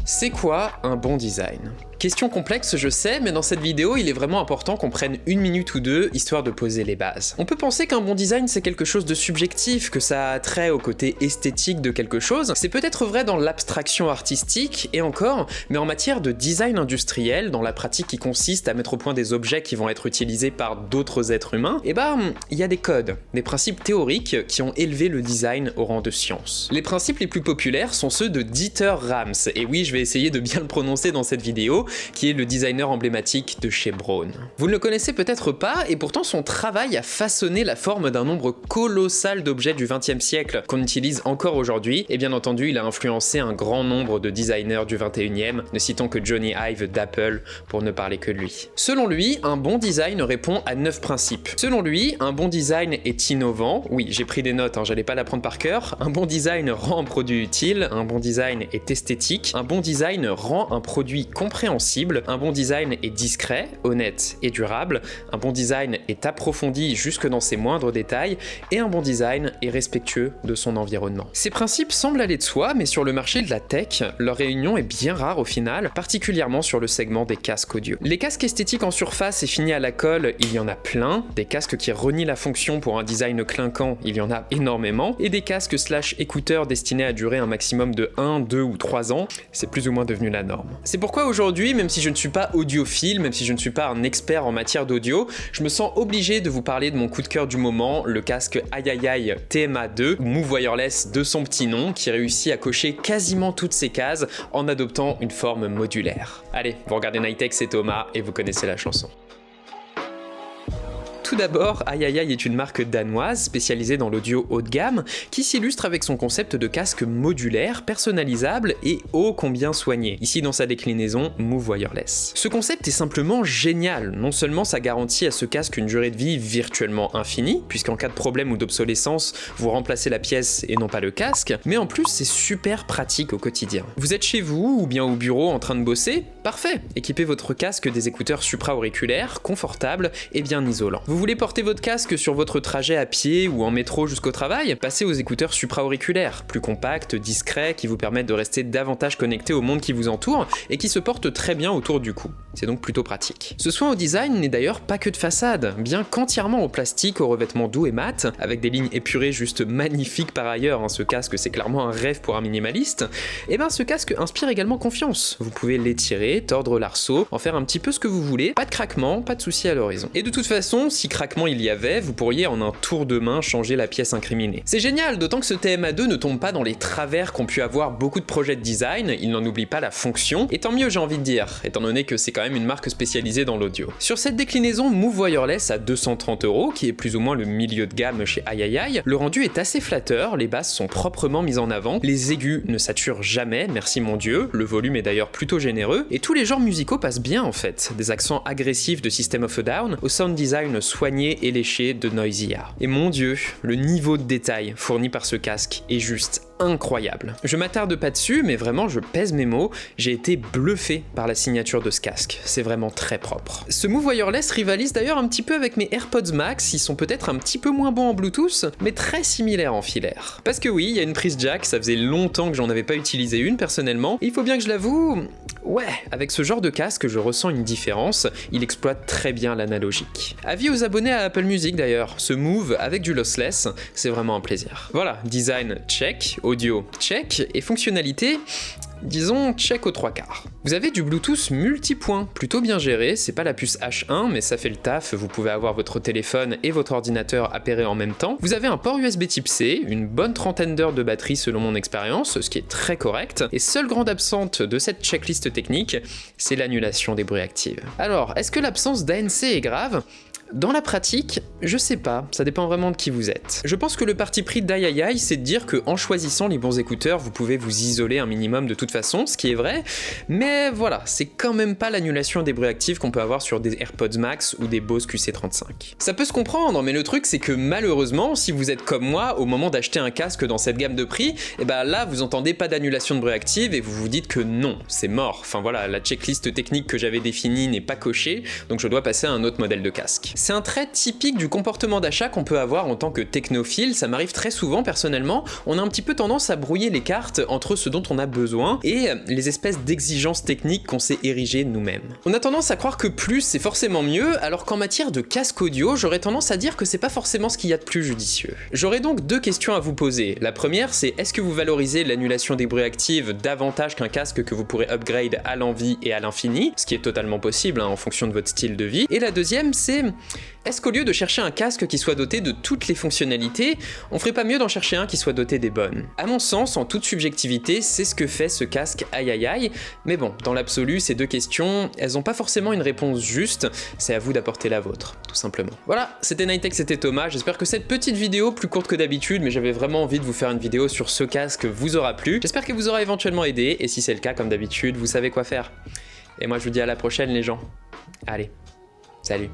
C'est quoi un bon design ? Question complexe, je sais, mais dans cette vidéo, il est vraiment important qu'on prenne une minute ou deux, histoire de poser les bases. On peut penser qu'un bon design, c'est quelque chose de subjectif, que ça a trait au côté esthétique de quelque chose. C'est peut-être vrai dans l'abstraction artistique, et encore, mais en matière de design industriel, dans la pratique qui consiste à mettre au point des objets qui vont être utilisés par d'autres êtres humains, il y a des codes, des principes théoriques qui ont élevé le design au rang de science. Les principes les plus populaires sont ceux de Dieter Rams, et oui, je vais essayer de bien le prononcer dans cette vidéo, qui est le designer emblématique de chez Braun. Vous ne le connaissez peut-être pas, et pourtant son travail a façonné la forme d'un nombre colossal d'objets du XXe siècle qu'on utilise encore aujourd'hui, et bien entendu il a influencé un grand nombre de designers du XXIe, ne citons que Johnny Ive d'Apple pour ne parler que de lui. Selon lui, un bon design répond à 9 principes. Selon lui, un bon design est innovant, oui j'ai pris des notes, j'allais pas l'apprendre par cœur, un bon design rend un produit utile, un bon design est esthétique, un bon design rend un produit compréhensible, un bon design est discret, honnête et durable, un bon design est approfondi jusque dans ses moindres détails, et un bon design est respectueux de son environnement. Ces principes semblent aller de soi, mais sur le marché de la tech, leur réunion est bien rare au final, particulièrement sur le segment des casques audio. Les casques esthétiques en surface et finis à la colle, il y en a plein, des casques qui renient la fonction pour un design clinquant, il y en a énormément, et des casques / écouteurs destinés à durer un maximum de 1, 2 ou 3 ans, c'est plus ou moins devenu la norme. C'est pourquoi aujourd'hui, même si je ne suis pas audiophile, même si je ne suis pas un expert en matière d'audio, je me sens obligé de vous parler de mon coup de cœur du moment, le casque Ayayay TMA2, ou Move Wireless de son petit nom, qui réussit à cocher quasiment toutes ces cases en adoptant une forme modulaire. Allez, vous regardez Nightech, c'est Thomas, et vous connaissez la chanson. Tout d'abord, Ayayay est une marque danoise spécialisée dans l'audio haut de gamme qui s'illustre avec son concept de casque modulaire, personnalisable et ô combien soigné, ici dans sa déclinaison Move Wireless. Ce concept est simplement génial, non seulement ça garantit à ce casque une durée de vie virtuellement infinie, puisqu'en cas de problème ou d'obsolescence, vous remplacez la pièce et non pas le casque, mais en plus c'est super pratique au quotidien. Vous êtes chez vous ou bien au bureau en train de bosser? Parfait! Équipez votre casque des écouteurs supra-auriculaires, confortables et bien isolants. Vous voulez porter votre casque sur votre trajet à pied ou en métro jusqu'au travail? Passez aux écouteurs supra-auriculaires, plus compacts, discrets, qui vous permettent de rester davantage connecté au monde qui vous entoure et qui se portent très bien autour du cou. C'est donc plutôt pratique. Ce soin au design n'est d'ailleurs pas que de façade, bien qu'entièrement en plastique au revêtement doux et mat, avec des lignes épurées juste magnifiques par ailleurs, ce casque c'est clairement un rêve pour un minimaliste, et ce casque inspire également confiance. Vous pouvez l'étirer, tordre l'arceau, en faire un petit peu ce que vous voulez, pas de craquement, pas de souci à l'horizon. Et de toute façon, si craquement il y avait, vous pourriez en un tour de main changer la pièce incriminée. C'est génial, d'autant que ce TMA2 ne tombe pas dans les travers qu'ont pu avoir beaucoup de projets de design, il n'en oublie pas la fonction, et tant mieux j'ai envie de dire, étant donné que c'est quand même une marque spécialisée dans l'audio. Sur cette déclinaison Move Wireless à 230 €, qui est plus ou moins le milieu de gamme chez Ayayay, le rendu est assez flatteur, les basses sont proprement mises en avant, les aigus ne saturent jamais, merci mon dieu, le volume est d'ailleurs plutôt généreux, et tous les genres musicaux passent bien en fait, des accents agressifs de System of a Down, au sound design soigné et léché de Noisia. Et mon dieu, le niveau de détail fourni par ce casque est juste incroyable. Je m'attarde pas dessus, mais vraiment je pèse mes mots, j'ai été bluffé par la signature de ce casque, c'est vraiment très propre. Ce Move Wireless rivalise d'ailleurs un petit peu avec mes AirPods Max, ils sont peut-être un petit peu moins bons en Bluetooth, mais très similaires en filaire. Parce que oui, il y a une prise jack, ça faisait longtemps que j'en avais pas utilisé une personnellement, et il faut bien que je l'avoue, ouais, avec ce genre de casque je ressens une différence, il exploite très bien l'analogique. Avis aux abonnés à Apple Music d'ailleurs, ce Move avec du lossless, c'est vraiment un plaisir. Voilà, design check, audio check, et fonctionnalité, disons check aux 3/4. Vous avez du Bluetooth multipoint, plutôt bien géré, c'est pas la puce H1 mais ça fait le taf, vous pouvez avoir votre téléphone et votre ordinateur appairés en même temps. Vous avez un port USB type C, une bonne trentaine d'heures de batterie selon mon expérience, ce qui est très correct, et seule grande absente de cette checklist technique, c'est l'annulation des bruits actifs. Alors, est-ce que l'absence d'ANC est grave ? Dans la pratique, je sais pas, ça dépend vraiment de qui vous êtes. Je pense que le parti pris d'Ayayay, c'est de dire qu'en choisissant les bons écouteurs, vous pouvez vous isoler un minimum de toute façon, ce qui est vrai, mais voilà, c'est quand même pas l'annulation des bruits actifs qu'on peut avoir sur des AirPods Max ou des Bose QC35. Ça peut se comprendre, mais le truc c'est que malheureusement, si vous êtes comme moi, au moment d'acheter un casque dans cette gamme de prix, et là vous entendez pas d'annulation de bruits actifs et vous vous dites que non, c'est mort. Enfin voilà, la checklist technique que j'avais définie n'est pas cochée, donc je dois passer à un autre modèle de casque. C'est un trait typique du comportement d'achat qu'on peut avoir en tant que technophile, ça m'arrive très souvent personnellement, on a un petit peu tendance à brouiller les cartes entre ce dont on a besoin et les espèces d'exigences techniques qu'on s'est érigées nous-mêmes. On a tendance à croire que plus c'est forcément mieux, alors qu'en matière de casque audio, j'aurais tendance à dire que c'est pas forcément ce qu'il y a de plus judicieux. J'aurais donc deux questions à vous poser. La première, c'est est-ce que vous valorisez l'annulation des bruits actifs davantage qu'un casque que vous pourrez upgrade à l'envie et à l'infini, ce qui est totalement possible en fonction de votre style de vie. Et la deuxième, c'est est-ce qu'au lieu de chercher un casque qui soit doté de toutes les fonctionnalités, on ferait pas mieux d'en chercher un qui soit doté des bonnes? À mon sens, en toute subjectivité, c'est ce que fait ce casque aïe aïe aïe, mais bon, dans l'absolu, ces deux questions, elles ont pas forcément une réponse juste, c'est à vous d'apporter la vôtre, tout simplement. Voilà, c'était Nighttech, c'était Thomas, j'espère que cette petite vidéo, plus courte que d'habitude, mais j'avais vraiment envie de vous faire une vidéo sur ce casque, vous aura plu. J'espère qu'elle vous aura éventuellement aidé, et si c'est le cas, comme d'habitude, vous savez quoi faire. Et moi je vous dis à la prochaine les gens. Allez, salut.